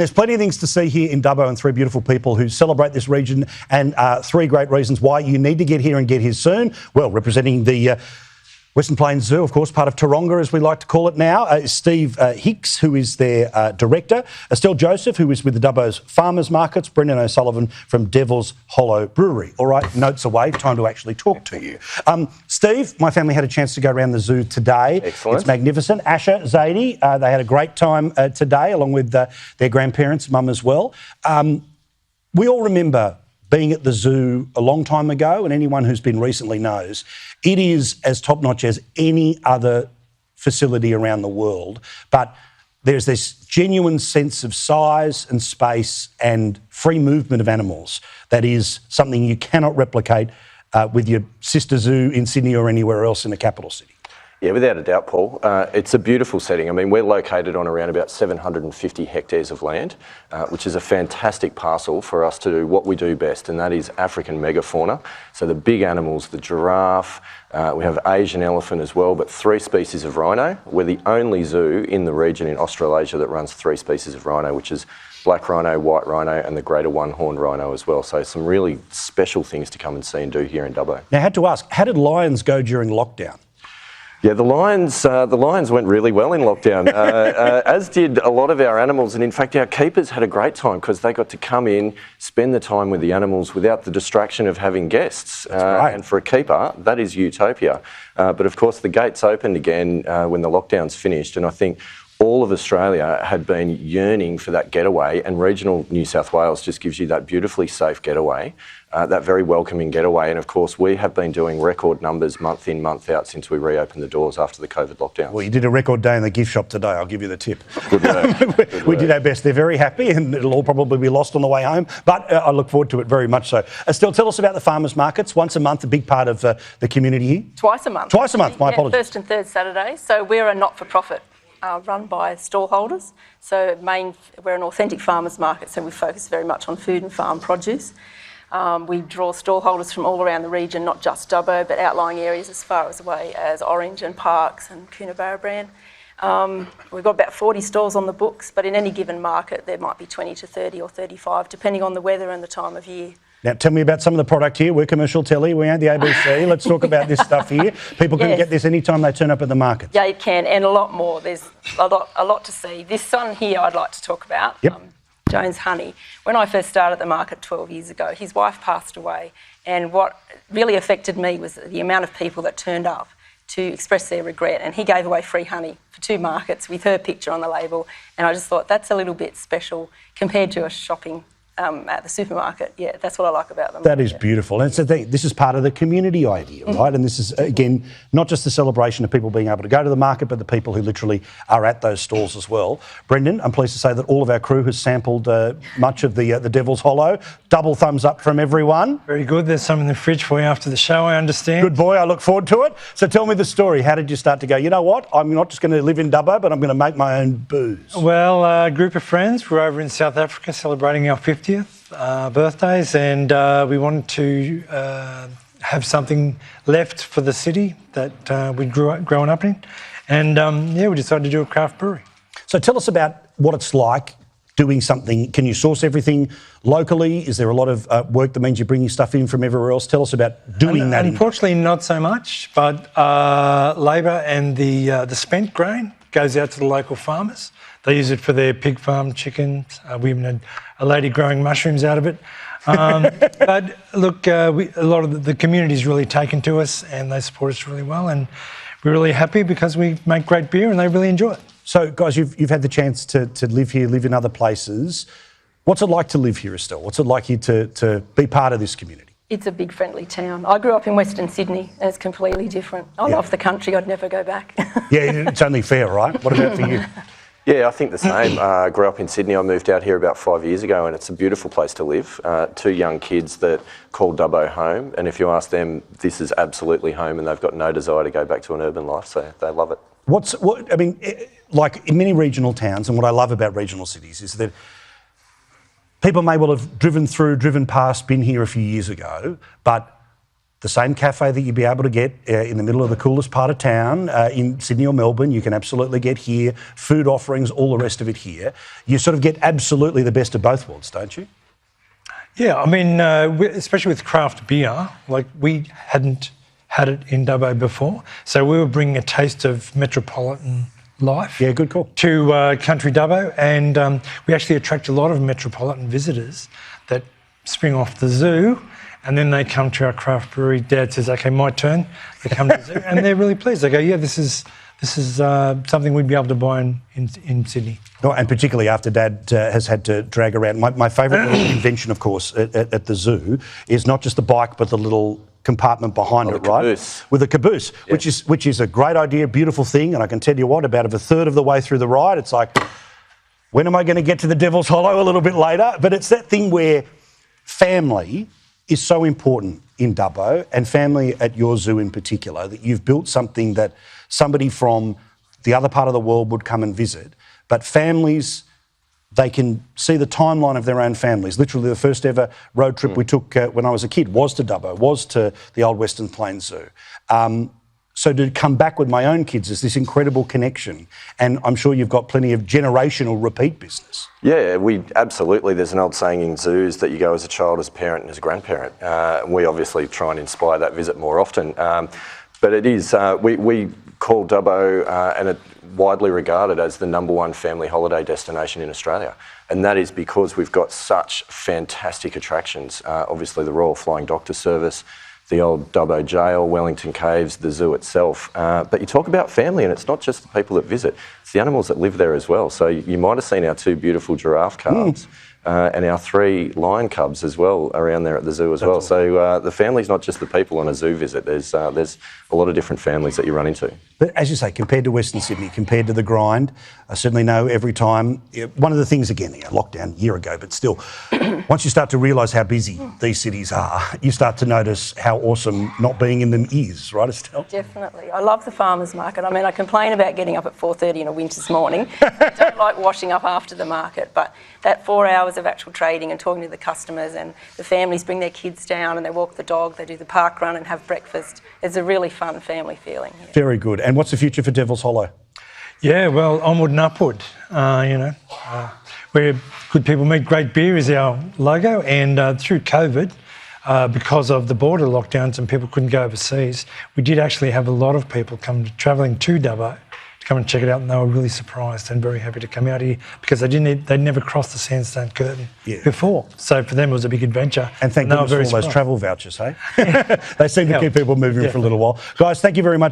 There's plenty of things to see here in Dubbo and three beautiful people who celebrate this region, and three great reasons why you need to get here and get here soon. Well, representing the Western Plains Zoo, of course, part of Taronga, as we like to call it now, Steve Hicks, who is their director, Estelle Joseph, who is with the Dubbo's Farmers Markets, Brendan O'Sullivan from Devil's Hollow Brewery. All right, notes away, time to actually talk to you. Steve, my family had a chance to go around the zoo today. Excellent. It's magnificent. Asha, Zadie, they had a great time today, along with their grandparents, mum as well. We all remember being at the zoo a long time ago, and anyone who's been recently knows, it is as top-notch as any other facility around the world. But there's this genuine sense of size and space and free movement of animals that is something you cannot replicate with your sister zoo in Sydney or anywhere else in the capital city. Yeah, without a doubt, Paul. It's a beautiful setting. I mean, we're located on around about 750 hectares of land, which is a fantastic parcel for us to do what we do best, and that is African megafauna. So the big animals, the giraffe, we have Asian elephant as well, but 3 species of rhino. We're the only zoo in the region in Australasia that runs 3 species of rhino, which is black rhino, white rhino, and the greater one-horned rhino as well. So some really special things to come and see and do here in Dubbo. Now, I had to ask, how did lions go during lockdown? Yeah, the lions went really well in lockdown, as did a lot of our animals. And in fact, our keepers had a great time because they got to come in, spend the time with the animals without the distraction of having guests. That's right. And for a keeper, that is utopia. But of course, the gates opened again when the lockdown's finished. And I think all of Australia had been yearning for that getaway, and regional New South Wales just gives you that beautifully safe getaway, that very welcoming getaway. And of course, we have been doing record numbers month in, month out since we reopened the doors after the COVID lockdown. Well, you did a record day in the gift shop today, I'll give you the tip. Good work. We did our best. They're very happy, and it'll all probably be lost on the way home, but I look forward to it very much so. Estelle, tell us about the farmers markets. Once a month, a big part of the community here. Twice a month. Twice a month, my apologies. First and third Saturday. So we're a not-for-profit run by stallholders. So we're an authentic farmers market, so we focus very much on food and farm produce. We draw stallholders from all around the region, not just Dubbo, but outlying areas as far away as Orange and Parkes and Coonabarabran. We've got about 40 stalls on the books, but in any given market there might be 20 to 30 or 35, depending on the weather and the time of year. Now, tell me about some of the product here. We're commercial telly, we own the ABC. Let's talk about this stuff here. People can get this anytime they turn up at the market. Yeah, you can, and a lot more. There's a lot to see. This son here I'd like to talk about, Jones Honey. When I first started the market 12 years ago, his wife passed away, and what really affected me was the amount of people that turned up to express their regret, and he gave away free honey for 2 markets with her picture on the label, and I just thought that's a little bit special compared to us shopping at the supermarket. Yeah, that's what I like about them. That is beautiful. And so this is part of the community idea, right? And this is, again, not just the celebration of people being able to go to the market, but the people who literally are at those stalls as well. Brendan, I'm pleased to say that all of our crew has sampled much of the Devil's Hollow. Double thumbs up from everyone. Very good. There's some in the fridge for you after the show, I understand. Good boy. I look forward to it. So tell me the story. How did you start to go, you know what, I'm not just going to live in Dubbo, but I'm going to make my own booze? Well, a group of friends were over in South Africa celebrating our 50th birthdays, and we wanted to have something left for the city that we'd grown up in. And we decided to do a craft brewery. So tell us about what it's like doing something. Can you source everything locally? Is there a lot of work that means you're bringing stuff in from everywhere else? Tell us about doing that. Unfortunately, not so much, but labour and the spent grain goes out to the local farmers. They use it for their pig farm chickens. We even had a lady growing mushrooms out of it. But look, a lot of the community's really taken to us, and they support us really well, and we're really happy because we make great beer and they really enjoy it. So, guys, you've had the chance to live here, live in other places. What's it like to live here, Estelle? What's it like here to be part of this community? It's a big, friendly town. I grew up in Western Sydney, and it's completely different. I love the country. I'd never go back. Yeah, it's only fair, right? What about for you? Yeah, I think the same. I grew up in Sydney. I moved out here about 5 years ago, and it's a beautiful place to live. 2 young kids that call Dubbo home, and if you ask them, this is absolutely home, and they've got no desire to go back to an urban life, so they love it. Like in many regional towns, and what I love about regional cities is that people may well have driven past, been here a few years ago, but the same cafe that you'd be able to get in the middle of the coolest part of town in Sydney or Melbourne, you can absolutely get here. Food offerings, all the rest of it here. You sort of get absolutely the best of both worlds, don't you? Yeah, I mean, especially with craft beer, like we hadn't had it in Dubbo before, so we were bringing a taste of metropolitan life. Yeah, good call. To country Dubbo, and we actually attract a lot of metropolitan visitors that spring off the zoo. And then they come to our craft brewery. Dad says, "Okay, my turn." They come to the zoo, and they're really pleased. They go, "Yeah, this is something we'd be able to buy in Sydney." Oh, and particularly after Dad has had to drag around. My favourite little invention, of course, at the zoo is not just the bike, but the little compartment behind it, right? Caboose. With a caboose, Yeah. which is a great idea, beautiful thing. And I can tell you what, about a third of the way through the ride, it's like, when am I going to get to the Devil's Hollow a little bit later? But it's that thing where family is so important in Dubbo, and family at your zoo in particular, that you've built something that somebody from the other part of the world would come and visit. But families, they can see the timeline of their own families. Literally, the first ever road trip we took when I was a kid was to Dubbo, was to the Old Western Plains Zoo. So to come back with my own kids is this incredible connection, and I'm sure you've got plenty of generational repeat business. Yeah, we absolutely. There's an old saying in zoos that you go as a child, as a parent, and as a grandparent. We obviously try and inspire that visit more often. But it is, we call Dubbo and it widely regarded as the #1 family holiday destination in Australia. And that is because we've got such fantastic attractions. Obviously the Royal Flying Doctor Service, the old Dubbo Jail, Wellington Caves, the zoo itself. But you talk about family, and it's not just the people that visit, it's the animals that live there as well. So you might have seen our 2 beautiful giraffe calves and our 3 lion cubs as well around there at the zoo as well. So the family's not just the people on a zoo visit. There's a lot of different families that you run into. But as you say, compared to Western Sydney, compared to the grind, I certainly know every time. One of the things, again, lockdown a year ago, but still, once you start to realise how busy these cities are, you start to notice how awesome not being in them is, right, Estelle? Definitely. I love the farmers market. I mean, I complain about getting up at 4:30 on a winter's morning. I don't like washing up after the market, but that 4 hours of actual trading and talking to the customers, and the families bring their kids down and they walk the dog, they do the park run and have breakfast. It's a really fun family feeling. Yeah. Very good. And what's the future for Devil's Hollow? Yeah, well, onward and upward. Where good people meet, great beer is our logo. And through COVID, because of the border lockdowns and people couldn't go overseas, we did actually have a lot of people travelling to Dubbo to come and check it out, and they were really surprised and very happy to come out here because they'd never crossed the sandstone curtain before. So for them it was a big adventure. And thank goodness for all those travel vouchers, hey? They seem to keep people moving for a little while. Guys, thank you very much.